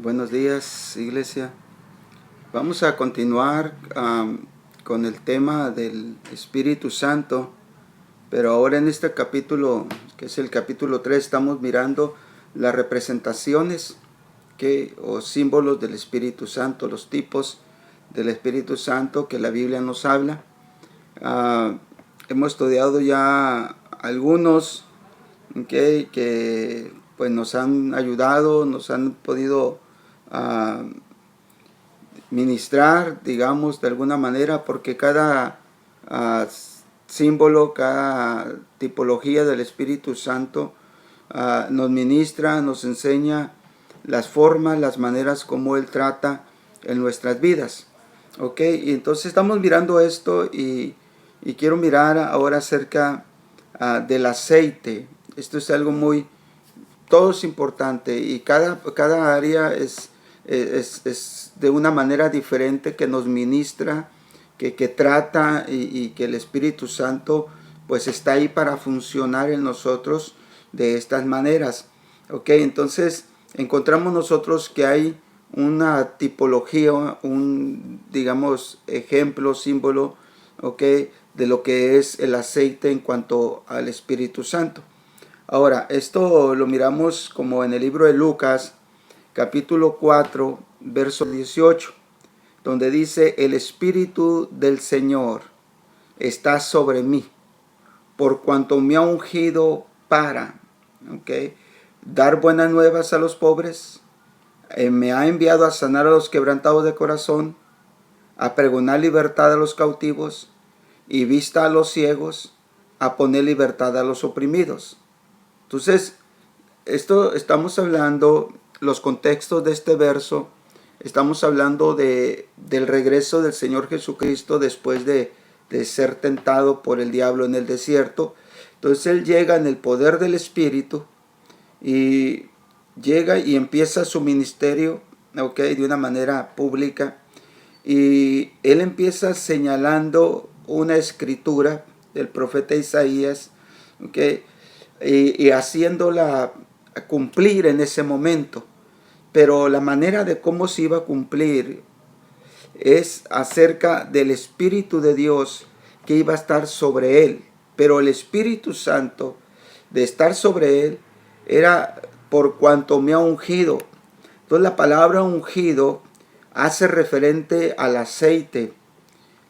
Buenos días, iglesia. Vamos a continuar con el tema del Espíritu Santo, pero ahora en este capítulo, que es el capítulo 3, estamos mirando las representaciones o símbolos del Espíritu Santo, los tipos del Espíritu Santo que la Biblia nos habla. Hemos estudiado ya algunos que pues nos han ayudado, nos han podido ministrar, digamos, de alguna manera, porque cada símbolo, cada tipología del Espíritu Santo nos ministra, nos enseña las formas, las maneras como Él trata en nuestras vidas. Ok, y entonces estamos mirando esto y quiero mirar ahora acerca del aceite. Esto es algo todo es importante y cada área es de una manera diferente que nos ministra, que trata y que el Espíritu Santo pues está ahí para funcionar en nosotros de estas maneras. Ok, entonces encontramos nosotros que hay una tipología, digamos, ejemplo, símbolo, ok, de lo que es el aceite en cuanto al Espíritu Santo. Ahora, esto lo miramos como en el libro de Lucas, capítulo 4, verso 18, donde dice: el Espíritu del Señor está sobre mí, por cuanto me ha ungido para, ¿okay?, dar buenas nuevas a los pobres, me ha enviado a sanar a los quebrantados de corazón, a pregonar libertad a los cautivos y vista a los ciegos, a poner libertad a los oprimidos. Entonces, esto estamos hablando, los contextos de este verso, estamos hablando del regreso del Señor Jesucristo después de ser tentado por el diablo en el desierto. Entonces Él llega en el poder del Espíritu y llega y empieza su ministerio, okay, de una manera pública. Y Él empieza señalando una escritura del profeta Isaías, okay, y haciéndola cumplir en ese momento. Pero la manera de cómo se iba a cumplir es acerca del Espíritu de Dios que iba a estar sobre él. Pero el Espíritu Santo, de estar sobre él, era por cuanto me ha ungido. Entonces la palabra ungido hace referente al aceite.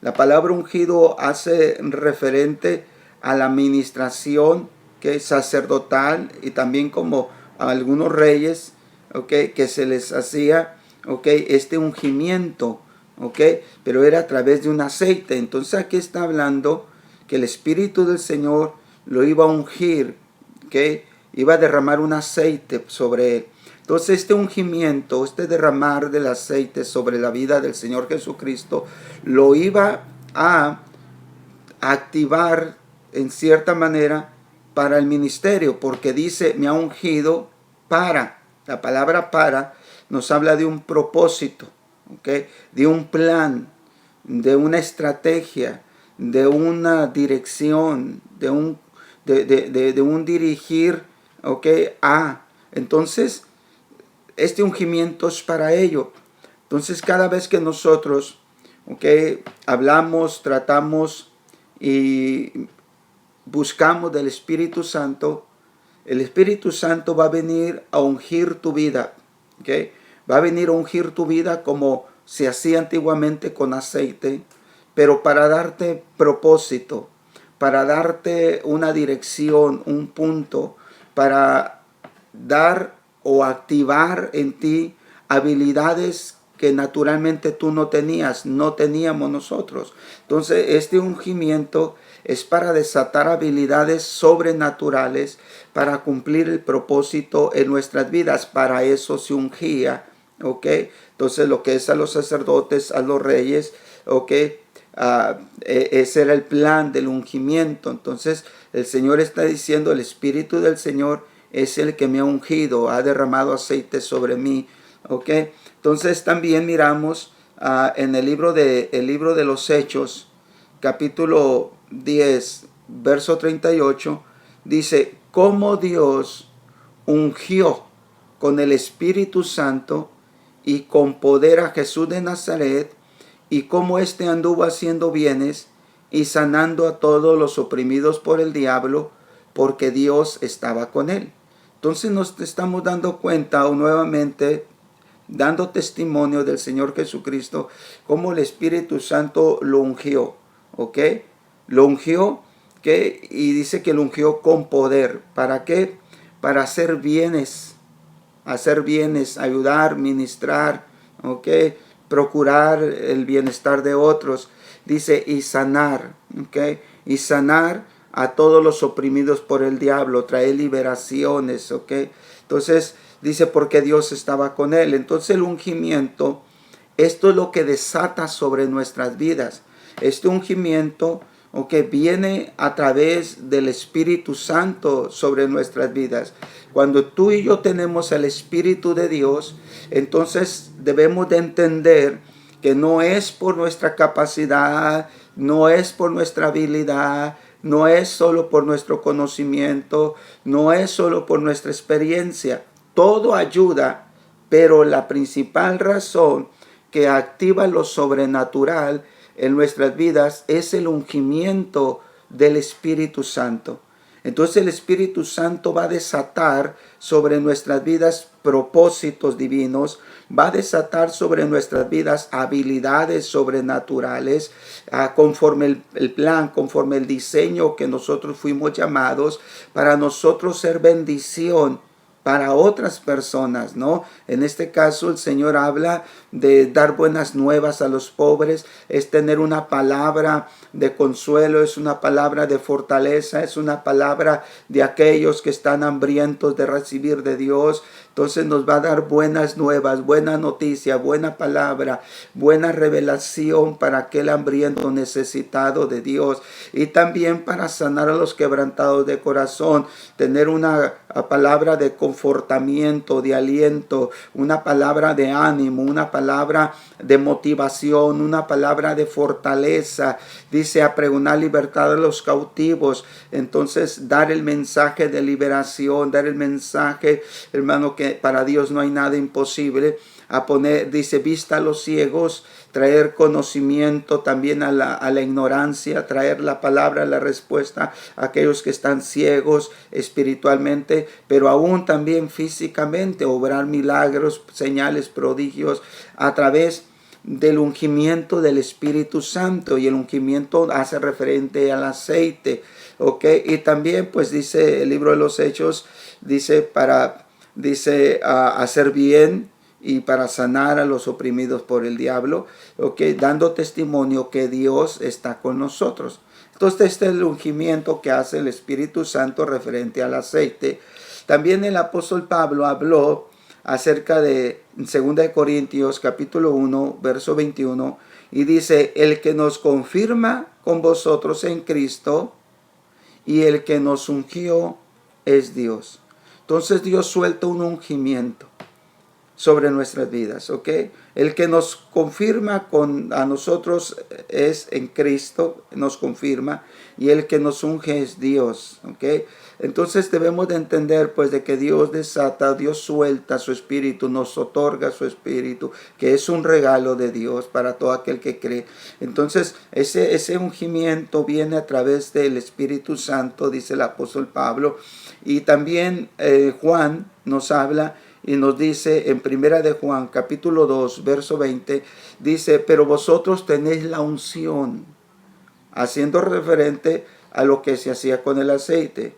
La palabra ungido hace referente a la administración que es sacerdotal y también como a algunos reyes, okay, que se les hacía, okay, este ungimiento, okay, pero era a través de un aceite. Entonces aquí está hablando que el Espíritu del Señor lo iba a ungir, okay, iba a derramar un aceite sobre él. Entonces este ungimiento, este derramar del aceite sobre la vida del Señor Jesucristo, lo iba a activar en cierta manera para el ministerio, porque dice, me ha ungido para. La palabra para nos habla de un propósito, ¿okay?, de un plan, de una estrategia, de una dirección, de un dirigir, ¿okay?, entonces, este ungimiento es para ello. Entonces, cada vez que nosotros, ¿okay?, hablamos, tratamos y buscamos del Espíritu Santo, el Espíritu Santo va a venir a ungir tu vida, ¿okay? Va a venir a ungir tu vida como se hacía antiguamente con aceite, pero para darte propósito, para darte una dirección, un punto, para dar o activar en ti habilidades que naturalmente tú no teníamos nosotros. Entonces, este ungimiento es para desatar habilidades sobrenaturales para cumplir el propósito en nuestras vidas. Para eso se ungía, ¿ok? Entonces, lo que es a los sacerdotes, a los reyes, ¿ok? Ese era el plan del ungimiento. Entonces, el Señor está diciendo, el Espíritu del Señor es el que me ha ungido, ha derramado aceite sobre mí, ¿ok? Entonces también miramos en el libro de los Hechos, capítulo 10, verso 38, dice, cómo Dios ungió con el Espíritu Santo y con poder a Jesús de Nazaret, y cómo éste anduvo haciendo bienes y sanando a todos los oprimidos por el diablo, porque Dios estaba con él. Entonces nos estamos dando cuenta o nuevamente dando testimonio del Señor Jesucristo, cómo el Espíritu Santo lo ungió, ¿ok? Lo ungió, ¿qué? Y dice que lo ungió con poder. ¿Para qué? Para hacer bienes, ayudar, ministrar, ¿ok? Procurar el bienestar de otros. Dice, y sanar, ¿ok? Y sanar a todos los oprimidos por el diablo, traer liberaciones, ¿ok? Entonces, dice, porque Dios estaba con él. Entonces, el ungimiento, esto es lo que desata sobre nuestras vidas. Este ungimiento, viene a través del Espíritu Santo sobre nuestras vidas. Cuando tú y yo tenemos el Espíritu de Dios, entonces debemos de entender que no es por nuestra capacidad, no es por nuestra habilidad, no es solo por nuestro conocimiento, no es solo por nuestra experiencia. Todo ayuda, pero la principal razón que activa lo sobrenatural en nuestras vidas es el ungimiento del Espíritu Santo. Entonces el Espíritu Santo va a desatar sobre nuestras vidas propósitos divinos, va a desatar sobre nuestras vidas habilidades sobrenaturales, conforme el plan, conforme el diseño que nosotros fuimos llamados para nosotros ser bendición para otras personas, ¿no? En este caso el Señor habla de dar buenas nuevas a los pobres, es tener una palabra de consuelo, es una palabra de fortaleza, es una palabra de aquellos que están hambrientos de recibir de Dios. Entonces nos va a dar buenas nuevas, buena noticia, buena palabra, buena revelación para aquel hambriento necesitado de Dios, y también para sanar a los quebrantados de corazón, tener una palabra de confortamiento, de aliento, una palabra de ánimo, una palabra de motivación, una palabra de fortaleza. Dice, a pregonar libertad a los cautivos. Entonces dar el mensaje de liberación, dar el mensaje, hermano, que para Dios no hay nada imposible. A poner, dice, vista a los ciegos, traer conocimiento también a la ignorancia, traer la palabra, la respuesta a aquellos que están ciegos espiritualmente, pero aún también físicamente, obrar milagros, señales, prodigios a través del ungimiento del Espíritu Santo. Y el ungimiento hace referente al aceite, ¿ok? Y también pues dice el libro de los Hechos, dice hacer bien y para sanar a los oprimidos por el diablo, dando testimonio que Dios está con nosotros. Entonces este es el ungimiento que hace el Espíritu Santo referente al aceite. También el apóstol Pablo habló acerca de 2 Corintios capítulo 1 verso 21, y dice, el que nos confirma con vosotros en Cristo y el que nos ungió es Dios. Entonces Dios suelta un ungimiento sobre nuestras vidas, ¿ok? El que nos confirma a nosotros es en Cristo, nos confirma, y el que nos unge es Dios, ¿ok? Entonces debemos de entender pues de que Dios desata, Dios suelta su Espíritu, nos otorga su Espíritu, que es un regalo de Dios para todo aquel que cree. Entonces ese ungimiento viene a través del Espíritu Santo, dice el apóstol Pablo, y también Juan nos habla y nos dice en primera de Juan capítulo 2 verso 20, dice, pero vosotros tenéis la unción, haciendo referente a lo que se hacía con el aceite.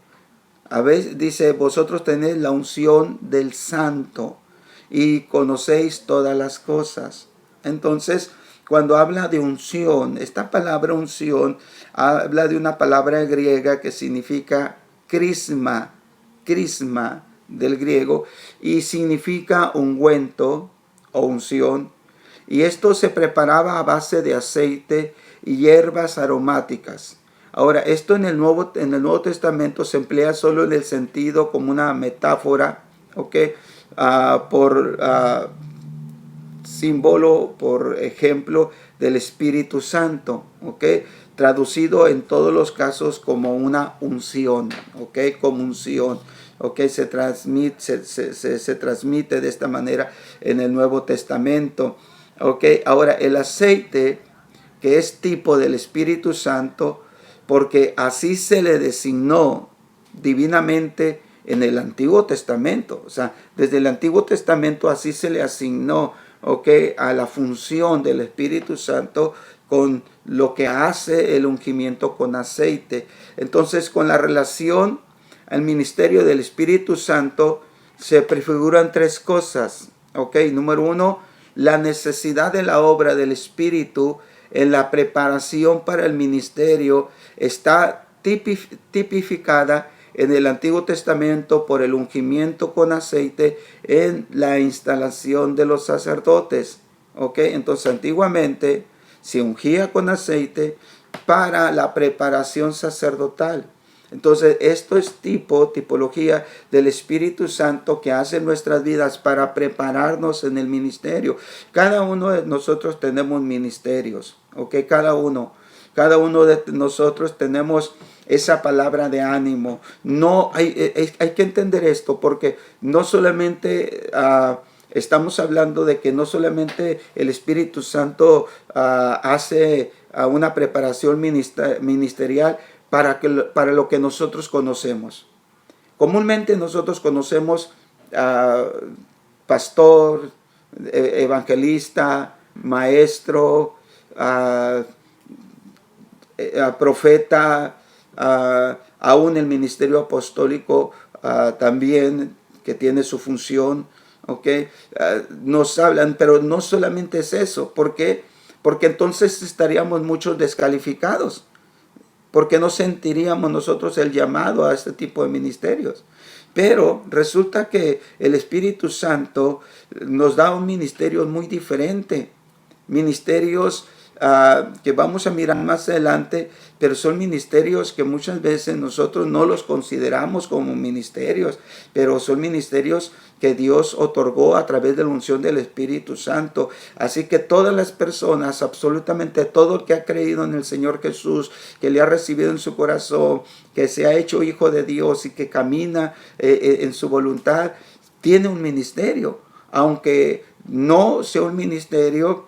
A veces dice, vosotros tenéis la unción del Santo y conocéis todas las cosas. Entonces, cuando habla de unción, esta palabra unción habla de una palabra griega que significa crisma del griego, y significa ungüento o unción. Y esto se preparaba a base de aceite y hierbas aromáticas. Ahora, esto en el Nuevo Testamento se emplea solo en el sentido como una metáfora, ¿ok? Por símbolo, por ejemplo, del Espíritu Santo, ¿ok? Traducido en todos los casos como una unción, ¿ok? Como unción, ¿ok? Se transmite de esta manera en el Nuevo Testamento, ¿ok? Ahora, el aceite, que es tipo del Espíritu Santo, porque así se le designó divinamente en el Antiguo Testamento. O sea, desde el Antiguo Testamento así se le asignó, ¿ok?, a la función del Espíritu Santo con lo que hace el ungimiento con aceite. Entonces, con la relación al ministerio del Espíritu Santo se prefiguran tres cosas, ¿ok? Número uno, la necesidad de la obra del Espíritu en la preparación para el ministerio está tipificada en el Antiguo Testamento por el ungimiento con aceite en la instalación de los sacerdotes. ¿Ok? Entonces, antiguamente se ungía con aceite para la preparación sacerdotal. Entonces, esto es tipología del Espíritu Santo que hace en nuestras vidas para prepararnos en el ministerio. Cada uno de nosotros tenemos ministerios, ¿ok? Cada uno de nosotros tenemos esa palabra de ánimo. No hay que entender esto, porque no solamente estamos hablando de que no solamente el Espíritu Santo hace una preparación ministerial para lo que nosotros conocemos. Comúnmente nosotros conocemos pastor, evangelista, maestro, profeta, aún el ministerio apostólico también, que tiene su función, ¿ok? Nos hablan, pero no solamente es eso. ¿Por qué? Porque entonces estaríamos muchos descalificados, porque no sentiríamos nosotros el llamado a este tipo de ministerios. Pero resulta que el Espíritu Santo nos da un ministerio muy diferente, ministerios que vamos a mirar más adelante, pero son ministerios que muchas veces nosotros no los consideramos como ministerios, pero son ministerios que Dios otorgó a través de la unción del Espíritu Santo. Así que todas las personas, absolutamente todo el que ha creído en el Señor Jesús, que le ha recibido en su corazón, que se ha hecho hijo de Dios y que camina en su voluntad, tiene un ministerio, aunque no sea un ministerio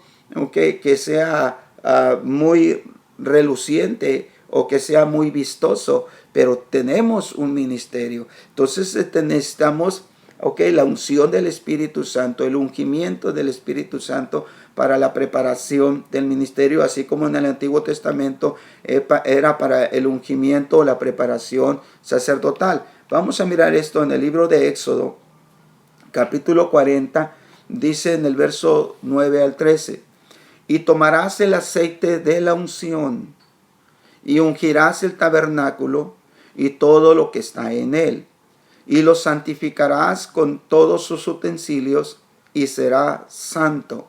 que sea muy reluciente o que sea muy vistoso, pero tenemos un ministerio. Entonces necesitamos la unción del Espíritu Santo, el ungimiento del Espíritu Santo para la preparación del ministerio, así como en el Antiguo Testamento era para el ungimiento o la preparación sacerdotal. Vamos a mirar esto en el libro de Éxodo, capítulo 40, dice en el verso 9 al 13. Y tomarás el aceite de la unción y ungirás el tabernáculo y todo lo que está en él, y lo santificarás con todos sus utensilios y será santo.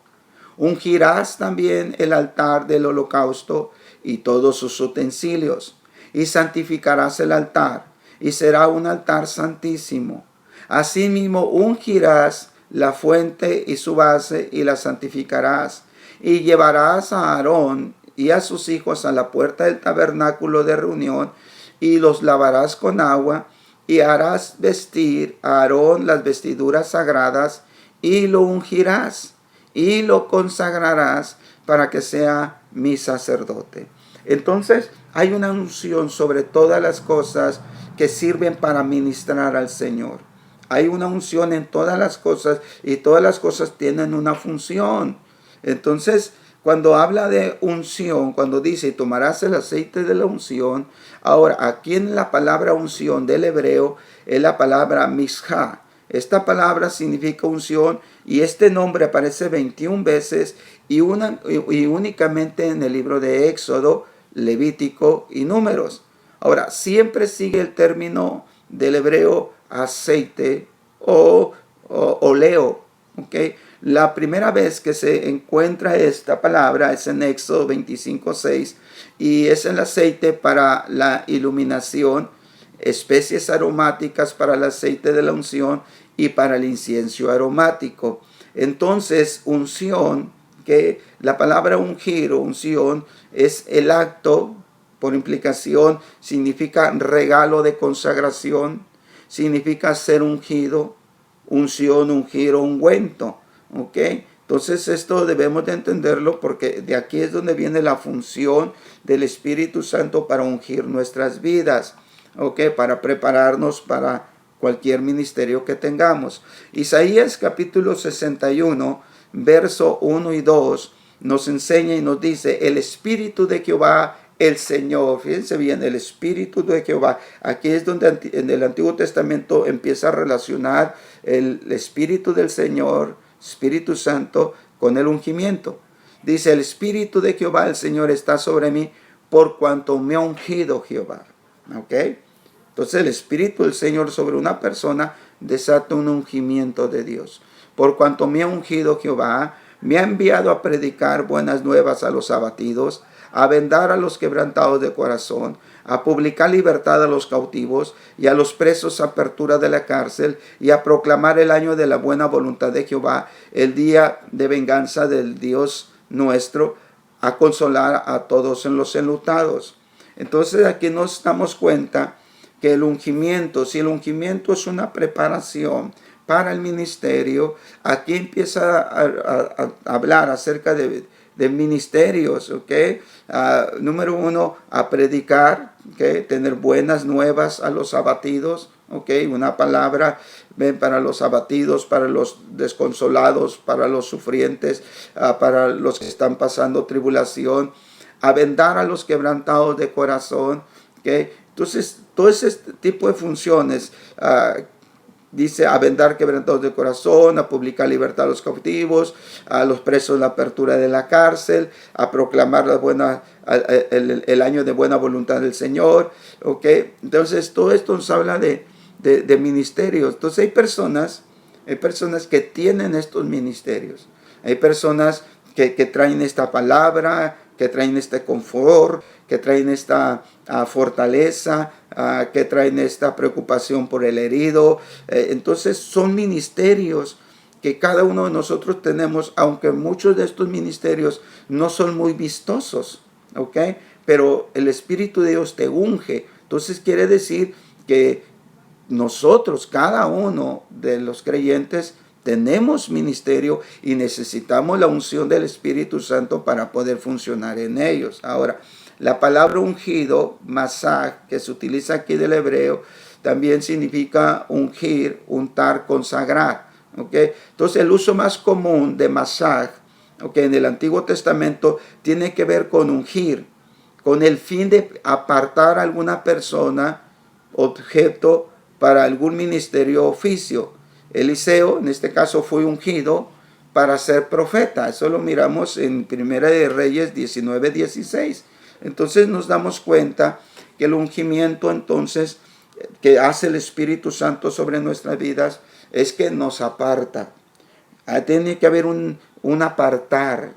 Ungirás también el altar del holocausto y todos sus utensilios, y santificarás el altar, y será un altar santísimo. Asimismo ungirás la fuente y su base, y la santificarás. Y llevarás a Aarón y a sus hijos a la puerta del tabernáculo de reunión, y los lavarás con agua, y harás vestir a Aarón las vestiduras sagradas, y lo ungirás, y lo consagrarás para que sea mi sacerdote. Entonces, hay una unción sobre todas las cosas que sirven para ministrar al Señor. Hay una unción en todas las cosas, y todas las cosas tienen una función. Entonces, cuando habla de unción, cuando dice, tomarás el aceite de la unción, ahora, aquí en la palabra unción del hebreo, es la palabra mishá. Esta palabra significa unción, y este nombre aparece 21 veces, y únicamente en el libro de Éxodo, Levítico y Números. Ahora, siempre sigue el término del hebreo aceite o oleo, ¿ok? La primera vez que se encuentra esta palabra es en Éxodo 25:6, y es el aceite para la iluminación, especies aromáticas para el aceite de la unción y para el incienso aromático. Entonces, unción, que la palabra ungir o unción es el acto, por implicación, significa regalo de consagración, significa ser ungido, unción, ungir o ungüento. ¿Ok? Entonces esto debemos de entenderlo porque de aquí es donde viene la función del Espíritu Santo para ungir nuestras vidas. ¿Ok? Para prepararnos para cualquier ministerio que tengamos. Isaías capítulo 61, verso 1 y 2 nos enseña y nos dice: el Espíritu de Jehová, el Señor. Fíjense bien, el Espíritu de Jehová. Aquí es donde en el Antiguo Testamento empieza a relacionar el Espíritu del Señor, Espíritu Santo, con el ungimiento. Dice: el Espíritu de Jehová, el Señor, está sobre mí, por cuanto me ha ungido Jehová. ¿Ok? Entonces el Espíritu del Señor sobre una persona desata un ungimiento de Dios. Por cuanto me ha ungido Jehová, me ha enviado a predicar buenas nuevas a los abatidos, a vendar a los quebrantados de corazón, a publicar libertad a los cautivos y a los presos apertura de la cárcel, y a proclamar el año de la buena voluntad de Jehová, el día de venganza del Dios nuestro, a consolar a todos en los enlutados. Entonces aquí nos damos cuenta que el ungimiento, si el ungimiento es una preparación para el ministerio, aquí empieza a hablar acerca de ministerios, ¿ok? Número 1, a predicar, ¿ok? Tener buenas nuevas a los abatidos, ¿ok? Una palabra para los abatidos, para los desconsolados, para los sufrientes, para los que están pasando tribulación, a vendar a los quebrantados de corazón, ¿ok? Entonces, todo ese tipo de funciones, dice: a vendar quebrantados de corazón, a publicar libertad a los cautivos, a los presos la apertura de la cárcel, a proclamar el año de buena voluntad del Señor. ¿Ok? Entonces, todo esto nos habla de ministerios. Entonces, hay personas que tienen estos ministerios. Hay personas que traen esta palabra, que traen este confort, que traen esta fortaleza, que traen esta preocupación por el herido. Entonces son ministerios que cada uno de nosotros tenemos, aunque muchos de estos ministerios no son muy vistosos, ¿ok? Pero el Espíritu de Dios te unge. Entonces quiere decir que nosotros, cada uno de los creyentes, tenemos ministerio y necesitamos la unción del Espíritu Santo para poder funcionar en ellos. Ahora, la palabra ungido, masaj, que se utiliza aquí del hebreo, también significa ungir, untar, consagrar. ¿Okay? Entonces, el uso más común de masaj, ¿okay?, en el Antiguo Testamento tiene que ver con ungir, con el fin de apartar a alguna persona, objeto, para algún ministerio o oficio. Eliseo, en este caso, fue ungido para ser profeta. Eso lo miramos en Primera de Reyes 19:16. Entonces nos damos cuenta que el ungimiento, entonces, que hace el Espíritu Santo sobre nuestras vidas, es que nos aparta. Tiene que haber un apartar.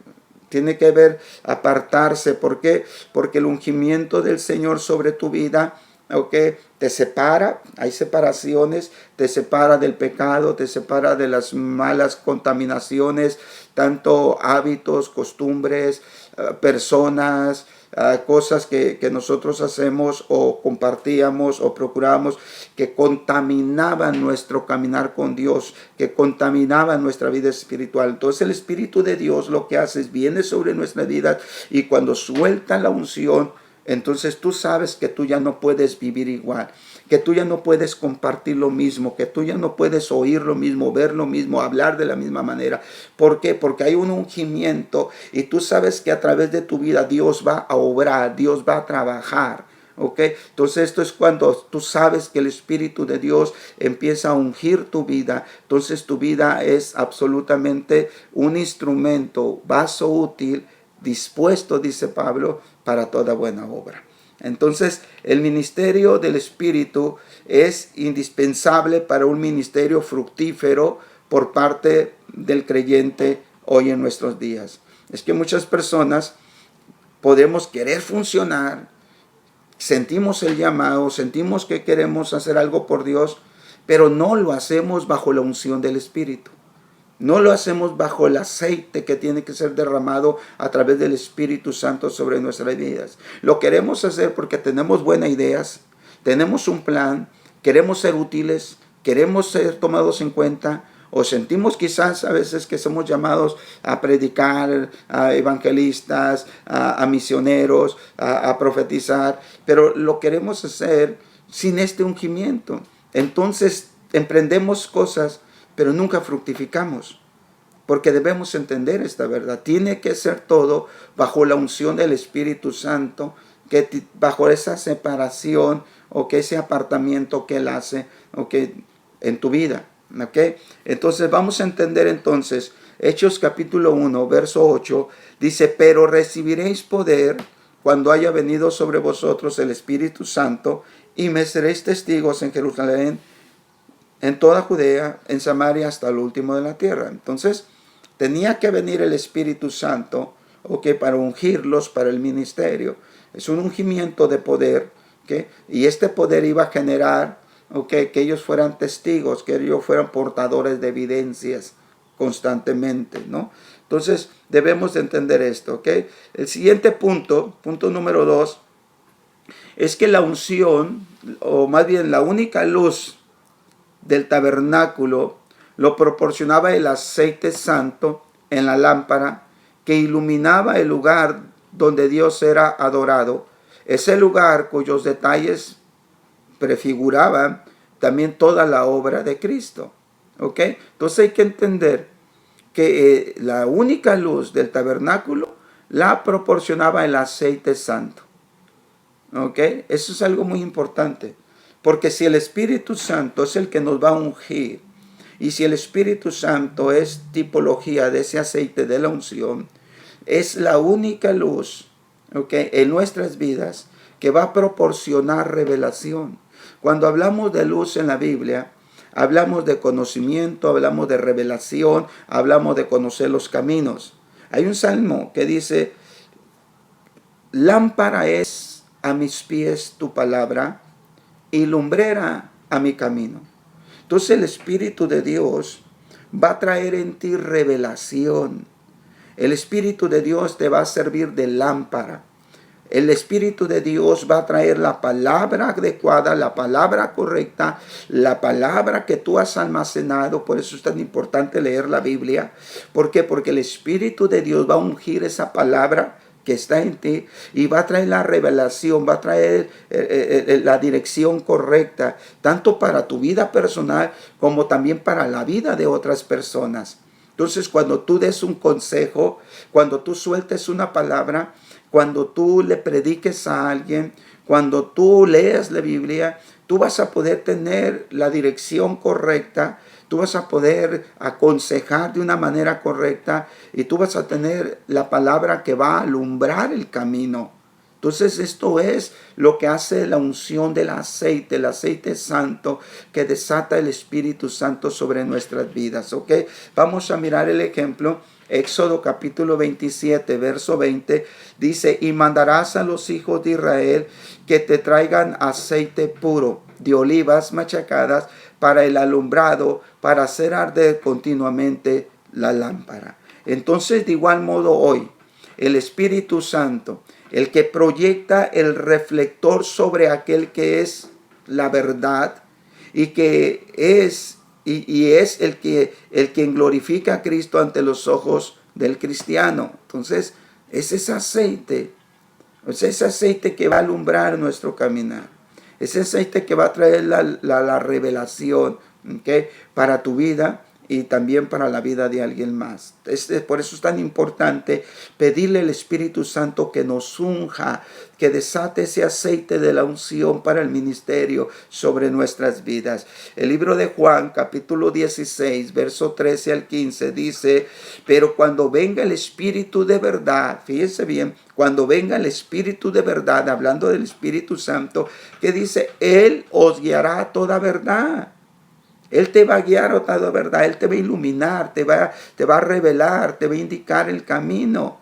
Tiene que haber apartarse. ¿Por qué? Porque el ungimiento del Señor sobre tu vida, ¿okay?, te separa. Hay separaciones, te separa del pecado, te separa de las malas contaminaciones, tanto hábitos, costumbres, personas, cosas que nosotros hacemos o compartíamos o procurábamos, que contaminaban nuestro caminar con Dios, que contaminaban nuestra vida espiritual. Entonces el Espíritu de Dios lo que hace es viene sobre nuestra vida, y cuando suelta la unción, entonces tú sabes que tú ya no puedes vivir igual, que tú ya no puedes compartir lo mismo, que tú ya no puedes oír lo mismo, ver lo mismo, hablar de la misma manera. ¿Por qué? Porque hay un ungimiento y tú sabes que a través de tu vida Dios va a obrar, Dios va a trabajar. ¿Ok? Entonces esto es cuando tú sabes que el Espíritu de Dios empieza a ungir tu vida. Entonces tu vida es absolutamente un instrumento, vaso útil, dispuesto, dice Pablo, para toda buena obra. Entonces, el ministerio del Espíritu es indispensable para un ministerio fructífero por parte del creyente hoy en nuestros días. Es que muchas personas podemos querer funcionar, sentimos el llamado, sentimos que queremos hacer algo por Dios, pero no lo hacemos bajo la unción del Espíritu. No lo hacemos bajo el aceite que tiene que ser derramado a través del Espíritu Santo sobre nuestras vidas. Lo queremos hacer porque tenemos buenas ideas, tenemos un plan, queremos ser útiles, queremos ser tomados en cuenta, o sentimos quizás a veces que somos llamados a predicar, a evangelistas, a misioneros, a profetizar, pero lo queremos hacer sin este ungimiento. Entonces emprendemos cosas, pero nunca fructificamos. Porque debemos entender esta verdad. Tiene que ser todo bajo la unción del Espíritu Santo, que bajo esa separación o que ese apartamiento que Él hace en tu vida. ¿Okay? Entonces vamos a entender entonces, Hechos capítulo 1, verso 8, dice, pero recibiréis poder cuando haya venido sobre vosotros el Espíritu Santo, y me seréis testigos en Jerusalén, en toda Judea, en Samaria, hasta el último de la tierra. Entonces, tenía que venir el Espíritu Santo, para ungirlos para el ministerio. Es un ungimiento de poder, y este poder iba a generar, que ellos fueran testigos, que ellos fueran portadores de evidencias constantemente, ¿no? Entonces, debemos de entender esto, El siguiente punto número 2, es que la unción, o más bien la única luz del tabernáculo, lo proporcionaba el aceite santo en la lámpara que iluminaba el lugar donde Dios era adorado. Ese lugar cuyos detalles prefiguraban también toda la obra de Cristo. Entonces hay que entender que la única luz del tabernáculo la proporcionaba el aceite santo. Eso es algo muy importante. Porque si el Espíritu Santo es el que nos va a ungir, y si el Espíritu Santo es tipología de ese aceite de la unción, es la única luz en nuestras vidas que va a proporcionar revelación. Cuando hablamos de luz en la Biblia, hablamos de conocimiento, hablamos de revelación, hablamos de conocer los caminos. Hay un salmo que dice, lámpara es a mis pies tu palabra y lumbrera a mi camino. Entonces el Espíritu de Dios va a traer en ti revelación. El Espíritu de Dios te va a servir de lámpara. El Espíritu de Dios va a traer la palabra adecuada, la palabra correcta, la palabra que tú has almacenado. Por eso es tan importante leer la Biblia. ¿Por qué? Porque el Espíritu de Dios va a ungir esa palabra que está en ti y va a traer la revelación, va a traer la dirección correcta, tanto para tu vida personal como también para la vida de otras personas. Entonces, cuando tú des un consejo, cuando tú sueltes una palabra, cuando tú le prediques a alguien, cuando tú leas la Biblia, tú vas a poder tener la dirección correcta, tú vas a poder aconsejar de una manera correcta y tú vas a tener la palabra que va a alumbrar el camino. Entonces esto es lo que hace la unción del aceite, el aceite santo que desata el Espíritu Santo sobre nuestras vidas. Vamos a mirar el ejemplo. Éxodo capítulo 27, verso 20, dice, y mandarás a los hijos de Israel que te traigan aceite puro de olivas machacadas para el alumbrado, para hacer arder continuamente la lámpara. Entonces, de igual modo hoy, el Espíritu Santo, el que proyecta el reflector sobre aquel que es la verdad y que es es el quien glorifica a Cristo ante los ojos del cristiano. Entonces, es ese aceite que va a alumbrar nuestro caminar. Ese aceite que va a traer la revelación para tu vida y también para la vida de alguien más. Por eso es tan importante pedirle al Espíritu Santo que nos unja, que desate ese aceite de la unción para el ministerio sobre nuestras vidas. El libro de Juan, capítulo 16, verso 13 al 15, dice, pero cuando venga el Espíritu de verdad, fíjese bien, cuando venga el Espíritu de verdad, hablando del Espíritu Santo, que dice, Él os guiará a toda verdad. Él te va a guiar a toda verdad, Él te va a iluminar, te va a revelar, te va a indicar el camino,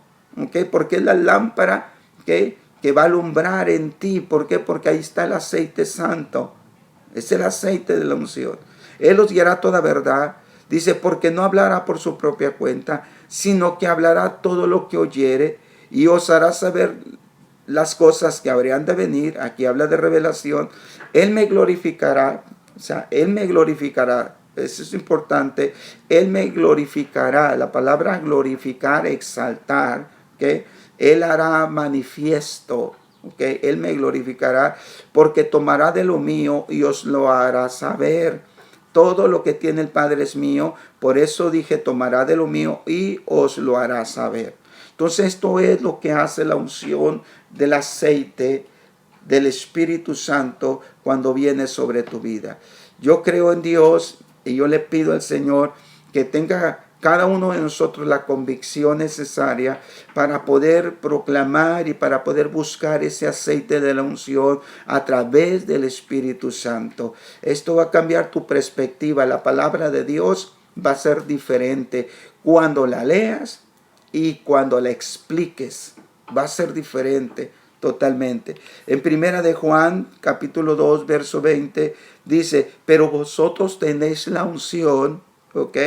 porque es la lámpara que va a alumbrar en ti. ¿Por qué? Porque ahí está el aceite santo, es el aceite de la unción. Él os guiará a toda verdad, dice, porque no hablará por su propia cuenta, sino que hablará todo lo que oyere y os hará saber las cosas que habrían de venir. Aquí habla de revelación. Él me glorificará. O sea, Él me glorificará. Eso es importante. Él me glorificará. La palabra glorificar, exaltar. ¿Okay? Él hará manifiesto. ¿Okay? Él me glorificará porque tomará de lo mío y os lo hará saber. Todo lo que tiene el Padre es mío. Por eso dije, tomará de lo mío y os lo hará saber. Entonces esto es lo que hace la unción del aceite del Espíritu Santo cuando viene sobre tu vida. Yo creo en Dios y yo le pido al Señor que tenga cada uno de nosotros la convicción necesaria para poder proclamar y para poder buscar ese aceite de la unción a través del Espíritu Santo. Esto va a cambiar tu perspectiva. La palabra de Dios va a ser diferente cuando la leas y cuando la expliques. Va a ser diferente totalmente. En primera de Juan, capítulo 2, verso 20, dice, pero vosotros tenéis la unción, ¿ok?,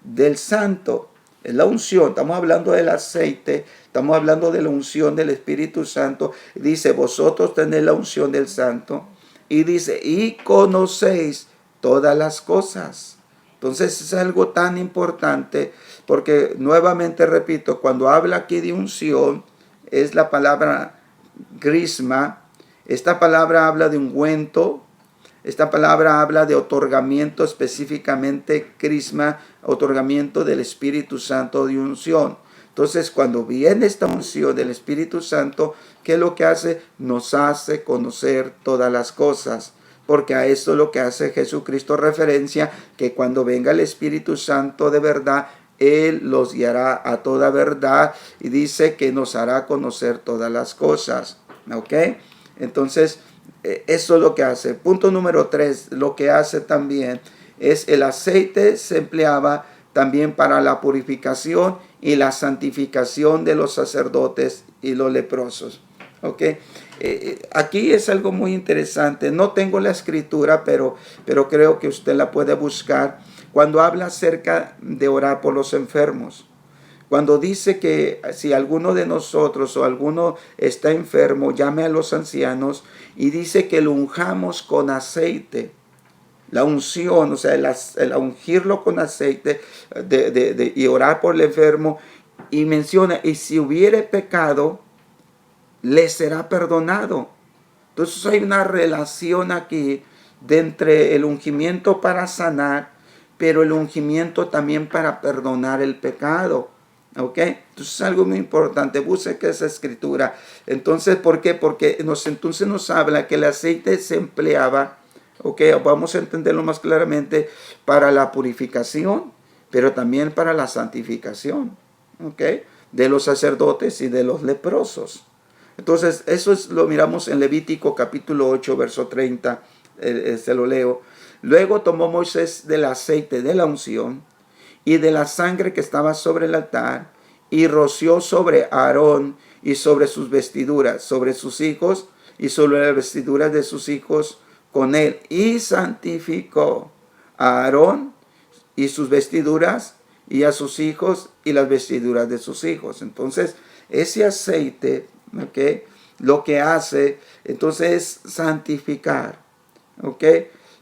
del Santo. Es la unción, estamos hablando del aceite, estamos hablando de la unción del Espíritu Santo. Dice, vosotros tenéis la unción del Santo. Y dice, y conocéis todas las cosas. Entonces es algo tan importante porque nuevamente repito, cuando habla aquí de unción, es la palabra crisma. Esta palabra habla de ungüento. Esta palabra habla de otorgamiento, específicamente crisma, otorgamiento del Espíritu Santo de unción. Entonces, cuando viene esta unción del Espíritu Santo, ¿qué es lo que hace? Nos hace conocer todas las cosas. Porque a esto es lo que hace Jesucristo referencia, que cuando venga el Espíritu Santo de verdad, Él los guiará a toda verdad y dice que nos hará conocer todas las cosas. ¿Ok? Entonces, eso es lo que hace. Punto número 3, lo que hace también es el aceite se empleaba también para la purificación y la santificación de los sacerdotes y los leprosos. ¿Ok? Aquí es algo muy interesante. No tengo la escritura, pero creo que usted la puede buscar. Cuando habla acerca de orar por los enfermos. Cuando dice que si alguno de nosotros o alguno está enfermo, llame a los ancianos y dice que lo unjamos con aceite. La unción, o sea, el ungirlo con aceite y orar por el enfermo. Y menciona, y si hubiere pecado, le será perdonado. Entonces hay una relación aquí de entre el ungimiento para sanar, pero el ungimiento también para perdonar el pecado. ¿Ok? Entonces es algo muy importante. Busque esa escritura. Entonces, ¿por qué? Porque entonces nos habla que el aceite se empleaba, ¿ok? Vamos a entenderlo más claramente, para la purificación, pero también para la santificación, ¿ok?, de los sacerdotes y de los leprosos. Entonces, eso lo miramos en Levítico capítulo 8, verso 30, se lo leo. Luego tomó Moisés del aceite de la unción y de la sangre que estaba sobre el altar, y roció sobre Aarón y sobre sus vestiduras, sobre sus hijos y sobre las vestiduras de sus hijos con él, y santificó a Aarón y sus vestiduras, y a sus hijos y las vestiduras de sus hijos. Entonces, ese aceite, ¿ok?, lo que hace, entonces, es santificar, ¿ok?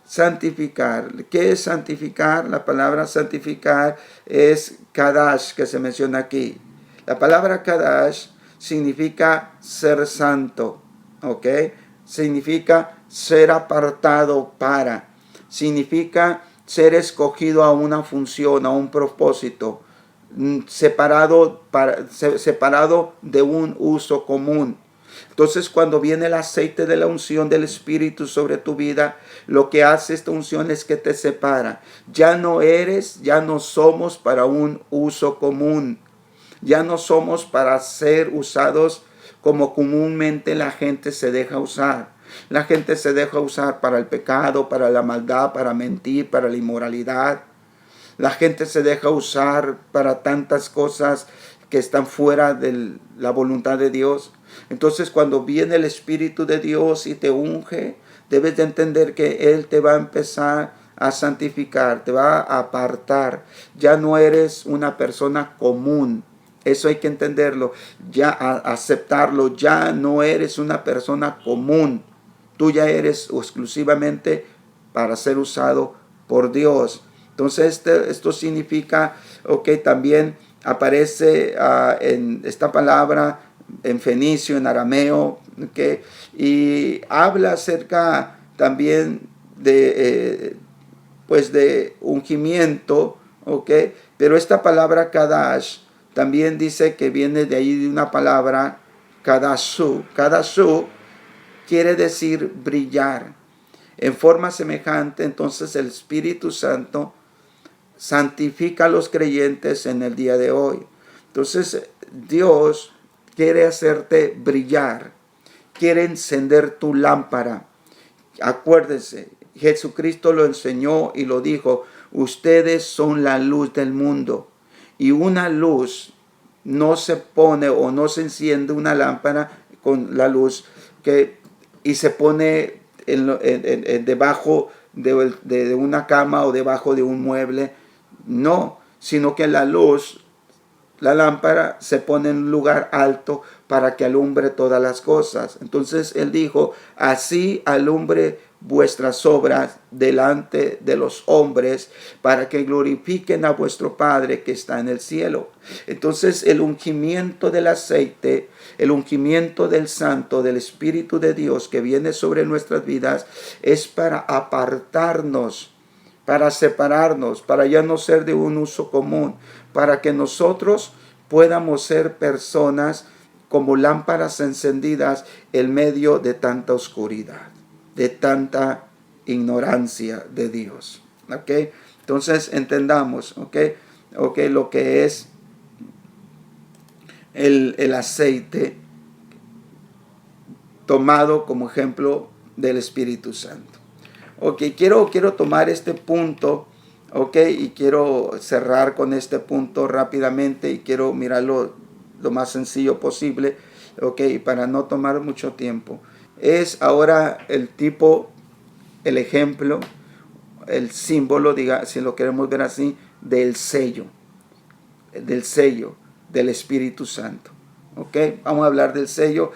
Santificar. ¿Qué es santificar? La palabra santificar es Kadash, que se menciona aquí. La palabra Kadash significa ser santo, ¿ok? Significa ser apartado para. Significa ser escogido a una función, a un propósito, separado de un uso común. Entonces, cuando viene el aceite de la unción del Espíritu sobre tu vida, lo que hace esta unción es que te separa. Ya no somos para un uso común. Ya no somos para ser usados como comúnmente la gente se deja usar. La gente se deja usar para el pecado, para la maldad, para mentir, para la inmoralidad. La gente se deja usar para tantas cosas que están fuera de la voluntad de Dios. Entonces, cuando viene el Espíritu de Dios y te unge, debes de entender que Él te va a empezar a santificar, te va a apartar. Ya no eres una persona común, Eso hay que entenderlo, ya aceptarlo. Ya no eres una persona común. Tú ya eres exclusivamente para ser usado por Dios. Entonces esto significa, ok, también aparece en esta palabra en fenicio, en arameo, okay, y habla acerca también de, pues de ungimiento, ok, pero esta palabra kadash también dice que viene de ahí de una palabra kadashu. Kadashu quiere decir brillar. En forma semejante, entonces el Espíritu Santo santifica a los creyentes en el día de hoy. Entonces Dios quiere hacerte brillar, quiere encender tu lámpara. Acuérdese, Jesucristo lo enseñó y lo dijo: ustedes son la luz del mundo. Y una luz no se pone o no se enciende una lámpara con la luz y se pone debajo de una cama o debajo de un mueble. No, sino que la luz, la lámpara, se pone en un lugar alto para que alumbre todas las cosas. Entonces él dijo: así alumbre vuestras obras delante de los hombres, para que glorifiquen a vuestro Padre que está en el cielo. Entonces el ungimiento del aceite, el ungimiento del Santo, del Espíritu de Dios que viene sobre nuestras vidas, es para apartarnos, para separarnos, para ya no ser de un uso común, para que nosotros podamos ser personas como lámparas encendidas en medio de tanta oscuridad, de tanta ignorancia de Dios. ¿Ok? Entonces entendamos, ¿ok? Lo que es el aceite tomado como ejemplo del Espíritu Santo. Ok, quiero tomar este punto, ok, y quiero cerrar con este punto rápidamente y quiero mirarlo lo más sencillo posible, ok, para no tomar mucho tiempo. Es ahora el ejemplo, el símbolo, diga, si lo queremos ver así, del sello del Espíritu Santo. Ok, vamos a hablar del sello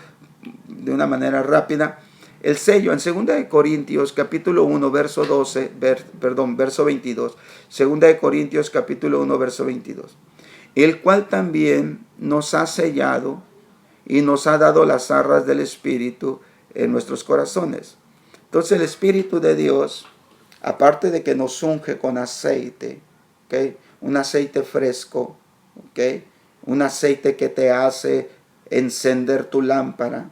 de una manera rápida. El sello en 2 Corintios capítulo 1 verso 12, verso 22. 2 Corintios capítulo 1 verso 22. El cual también nos ha sellado y nos ha dado las arras del Espíritu en nuestros corazones. Entonces el Espíritu de Dios, aparte de que nos unge con aceite, ¿okay? Un aceite fresco, ¿okay? Un aceite que te hace encender tu lámpara,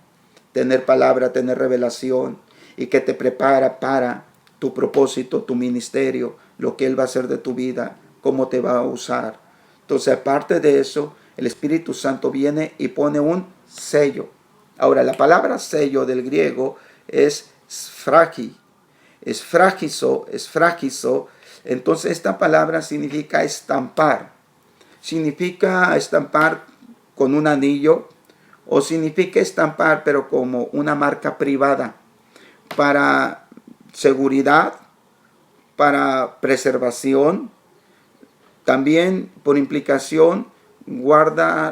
tener palabra, tener revelación, y que te prepara para tu propósito, tu ministerio, lo que Él va a hacer de tu vida, cómo te va a usar. Entonces, aparte de eso, el Espíritu Santo viene y pone un sello. Ahora, la palabra sello del griego es sfragi, es fragizo. Entonces, esta palabra significa estampar. Significa estampar con un anillo, o significa estampar pero como una marca privada, para seguridad, para preservación. También por implicación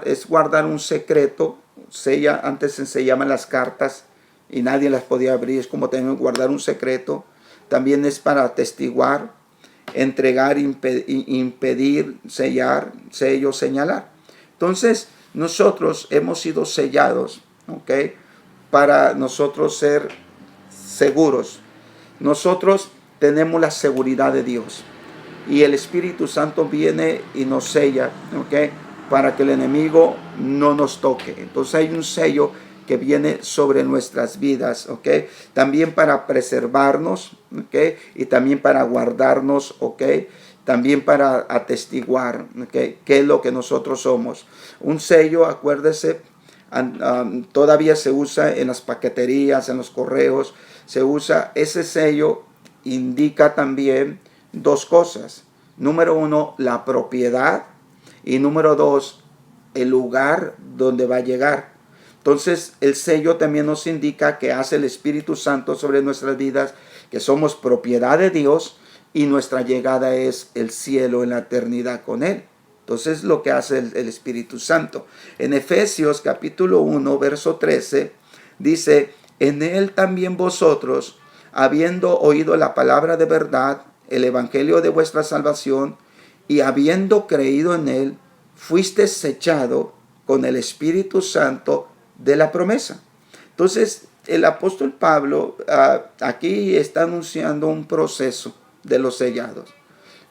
es guardar un secreto. Antes se llaman las cartas y nadie las podía abrir, es como tener que guardar un secreto. También es para atestiguar, entregar, impedir, sellar, sello, señalar. Entonces nosotros hemos sido sellados, ¿ok? Para nosotros ser seguros. Nosotros tenemos la seguridad de Dios. Y el Espíritu Santo viene y nos sella, ¿ok? Para que el enemigo no nos toque. Entonces hay un sello que viene sobre nuestras vidas, ¿ok? También para preservarnos, ¿ok? Y también para guardarnos, ¿ok? También para atestiguar, ¿ok? ¿Qué es lo que nosotros somos? Un sello, acuérdese, todavía se usa en las paqueterías, en los correos, se usa ese sello. Indica también dos cosas. Número uno, la propiedad, y número dos, el lugar donde va a llegar. Entonces el sello también nos indica que hace el Espíritu Santo sobre nuestras vidas, que somos propiedad de Dios y nuestra llegada es el cielo en la eternidad con Él. Entonces lo que hace el Espíritu Santo. En Efesios capítulo 1, verso 13, dice, en él también vosotros, habiendo oído la palabra de verdad, el evangelio de vuestra salvación, y habiendo creído en él, fuiste sellado con el Espíritu Santo de la promesa. Entonces, el apóstol Pablo aquí está anunciando un proceso de los sellados.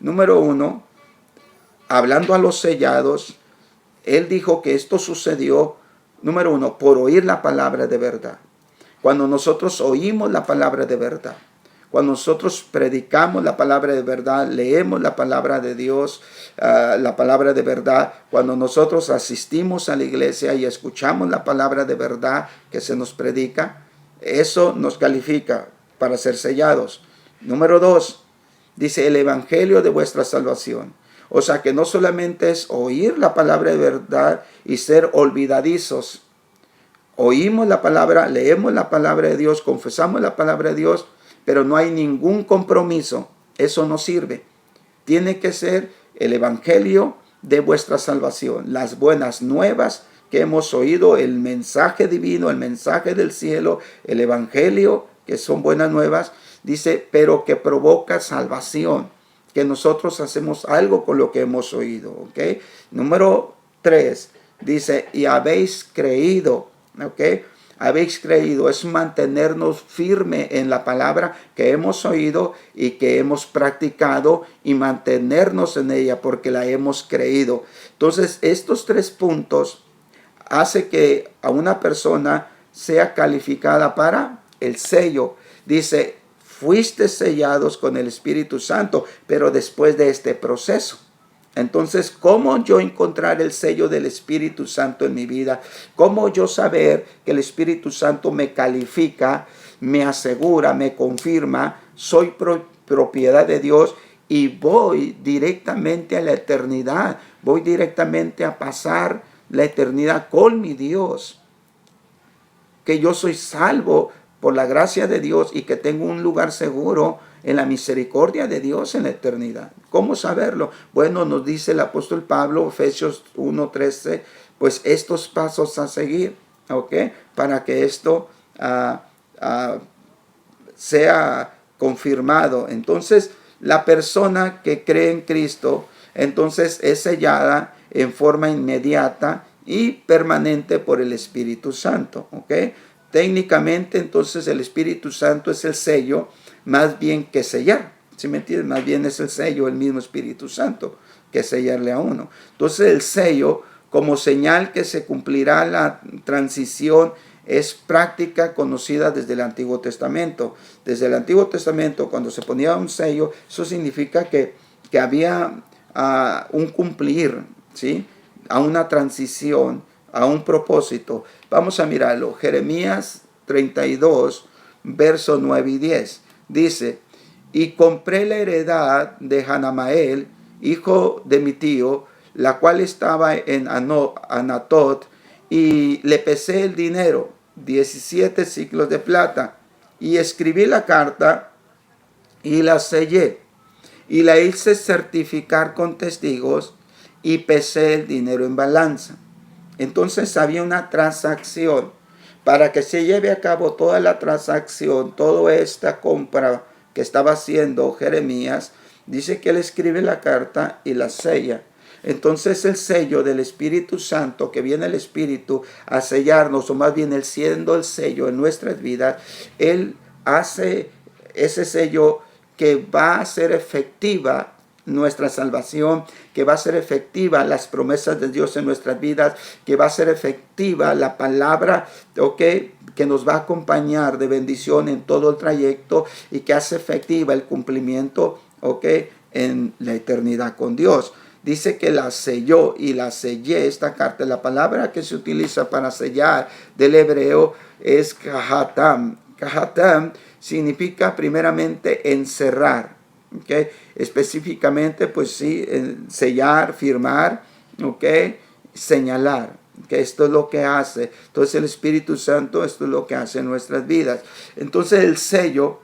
Número 1, hablando a los sellados, él dijo que esto sucedió, número 1, por oír la palabra de verdad. Cuando nosotros oímos la palabra de verdad, cuando nosotros predicamos la palabra de verdad, leemos la palabra de Dios, la palabra de verdad, cuando nosotros asistimos a la iglesia y escuchamos la palabra de verdad que se nos predica, eso nos califica para ser sellados. Número 2, dice el evangelio de vuestra salvación. O sea que no solamente es oír la palabra de verdad y ser olvidadizos. Oímos la palabra, leemos la palabra de Dios, confesamos la palabra de Dios, pero no hay ningún compromiso. Eso no sirve. Tiene que ser el evangelio de vuestra salvación, las buenas nuevas que hemos oído, el mensaje divino, el mensaje del cielo, el evangelio, que son buenas nuevas, dice, pero que provoca salvación, que nosotros hacemos algo con lo que hemos oído, ¿ok? Número 3, dice, y habéis creído, ¿ok? Habéis creído, es mantenernos firme en la palabra que hemos oído y que hemos practicado y mantenernos en ella porque la hemos creído. Entonces, estos 3 puntos hace que a una persona sea calificada para el sello. Dice, fuiste sellados con el Espíritu Santo, pero después de este proceso. Entonces, ¿cómo yo encontrar el sello del Espíritu Santo en mi vida? ¿Cómo yo saber que el Espíritu Santo me califica, me asegura, me confirma, soy propiedad de Dios y voy directamente a la eternidad? Voy directamente a pasar la eternidad con mi Dios. Que yo soy salvo por la gracia de Dios y que tengo un lugar seguro en la misericordia de Dios en la eternidad. ¿Cómo saberlo? Bueno, nos dice el apóstol Pablo, Efesios 1:13, pues estos pasos a seguir, ¿ok? Para que esto sea confirmado. Entonces, la persona que cree en Cristo, entonces es sellada en forma inmediata y permanente por el Espíritu Santo, ¿ok? Técnicamente, entonces, el Espíritu Santo es el sello más bien que sellar, ¿sí me entiendes? Más bien es el sello, el mismo Espíritu Santo, que sellarle a uno. Entonces, el sello, como señal que se cumplirá la transición, es práctica conocida desde el Antiguo Testamento. Desde el Antiguo Testamento, cuando se ponía un sello, eso significa que había un cumplir, ¿sí? A una transición, a un propósito. Vamos a mirarlo. Jeremías 32, versos 9 y 10. Dice, y compré la heredad de Hanamael, hijo de mi tío, la cual estaba en Anatot, y le pesé el dinero, 17 siclos de plata, y escribí la carta y la sellé, y la hice certificar con testigos, y pesé el dinero en balanza. Entonces había una transacción. Para que se lleve a cabo toda la transacción, toda esta compra que estaba haciendo Jeremías, dice que él escribe la carta y la sella. Entonces el sello del Espíritu Santo, que viene el Espíritu a sellarnos, o más bien él siendo el sello en nuestras vidas, él hace ese sello que va a ser efectiva nuestra salvación, que va a ser efectiva las promesas de Dios en nuestras vidas, que va a ser efectiva la palabra, que nos va a acompañar de bendición en todo el trayecto y que hace efectiva el cumplimiento, en la eternidad con Dios. Dice que la selló y la sellé esta carta. La palabra que se utiliza para sellar del hebreo es kahatam. Kahatam significa primeramente encerrar. Okay. Específicamente, pues sí, sellar, firmar, señalar, que esto es lo que hace. Entonces el Espíritu Santo, esto es lo que hace en nuestras vidas. Entonces el sello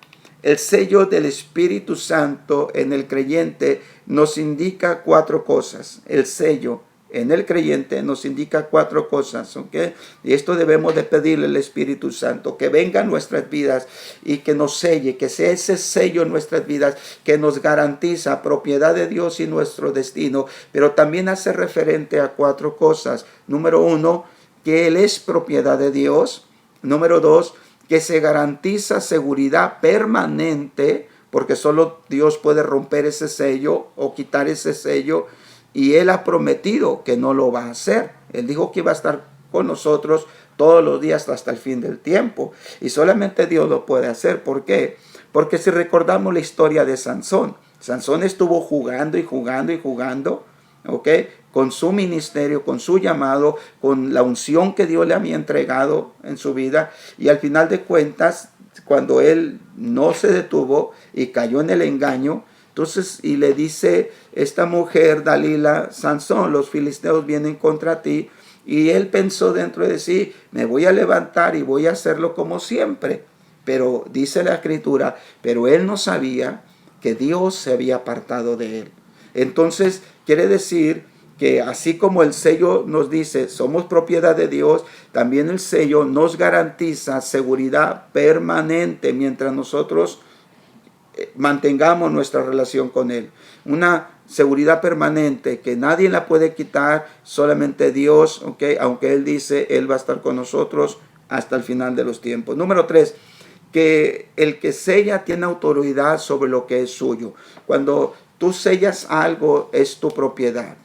del Espíritu Santo en el creyente nos indica 4 cosas. El sello en el creyente nos indica 4 cosas, ¿ok? Y esto debemos de pedirle al Espíritu Santo, que venga a nuestras vidas y que nos selle, que sea ese sello en nuestras vidas que nos garantiza propiedad de Dios y nuestro destino, pero también hace referente a 4 cosas. Número 1, que Él es propiedad de Dios. Número 2, que se garantiza seguridad permanente, porque solo Dios puede romper ese sello o quitar ese sello. Y Él ha prometido que no lo va a hacer. Él dijo que iba a estar con nosotros todos los días hasta el fin del tiempo. Y solamente Dios lo puede hacer. ¿Por qué? Porque si recordamos la historia de Sansón, Sansón estuvo jugando y jugando y jugando, ¿ok? Con su ministerio, con su llamado, con la unción que Dios le había entregado en su vida. Y al final de cuentas, cuando él no se detuvo y cayó en el engaño, entonces, y le dice esta mujer, Dalila, Sansón, los filisteos vienen contra ti. Y él pensó dentro de sí, me voy a levantar y voy a hacerlo como siempre. Pero dice la escritura, pero él no sabía que Dios se había apartado de él. Entonces, quiere decir que así como el sello nos dice, somos propiedad de Dios, también el sello nos garantiza seguridad permanente mientras nosotros mantengamos nuestra relación con Él. Una seguridad permanente que nadie la puede quitar, solamente Dios, ¿okay? Aunque Él dice, Él va a estar con nosotros hasta el final de los tiempos. Número 3, que el que sella tiene autoridad sobre lo que es suyo. Cuando tú sellas algo, es tu propiedad.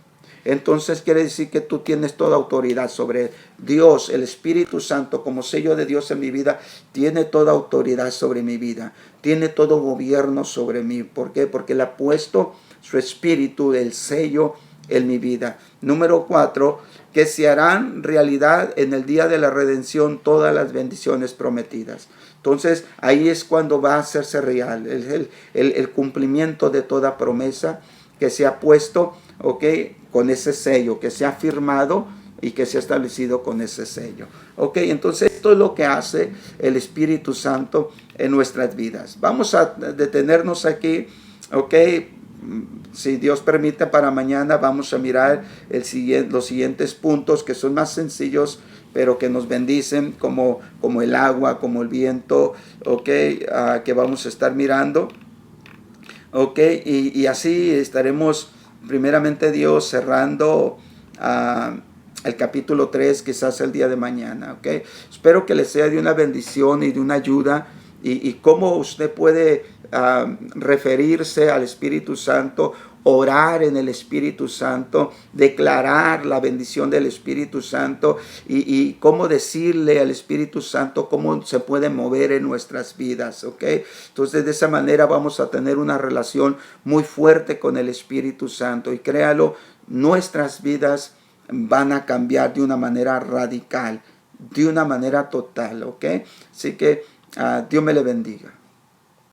Entonces quiere decir que tú tienes toda autoridad sobre Dios. El Espíritu Santo, como sello de Dios en mi vida, tiene toda autoridad sobre mi vida. Tiene todo gobierno sobre mí. ¿Por qué? Porque Él ha puesto su Espíritu, el sello en mi vida. Número 4, que se harán realidad en el día de la redención todas las bendiciones prometidas. Entonces ahí es cuando va a hacerse real el cumplimiento de toda promesa que se ha puesto, ¿ok? Con ese sello, que se ha firmado y que se ha establecido con ese sello. Ok, entonces esto es lo que hace el Espíritu Santo en nuestras vidas. Vamos a detenernos aquí, ok. Si Dios permite, para mañana vamos a mirar los siguientes puntos que son más sencillos, pero que nos bendicen, como el agua, como el viento, ok, que vamos a estar mirando. Ok, y así estaremos, primeramente Dios, cerrando el capítulo 3, quizás el día de mañana. Ok, espero que les sea de una bendición y de una ayuda, y cómo usted puede referirse al Espíritu Santo, orar en el Espíritu Santo, declarar la bendición del Espíritu Santo, y cómo decirle al Espíritu Santo cómo se puede mover en nuestras vidas, ¿ok? Entonces de esa manera vamos a tener una relación muy fuerte con el Espíritu Santo, y créalo, nuestras vidas van a cambiar de una manera radical, de una manera total, ¿ok? Así que Dios me le bendiga.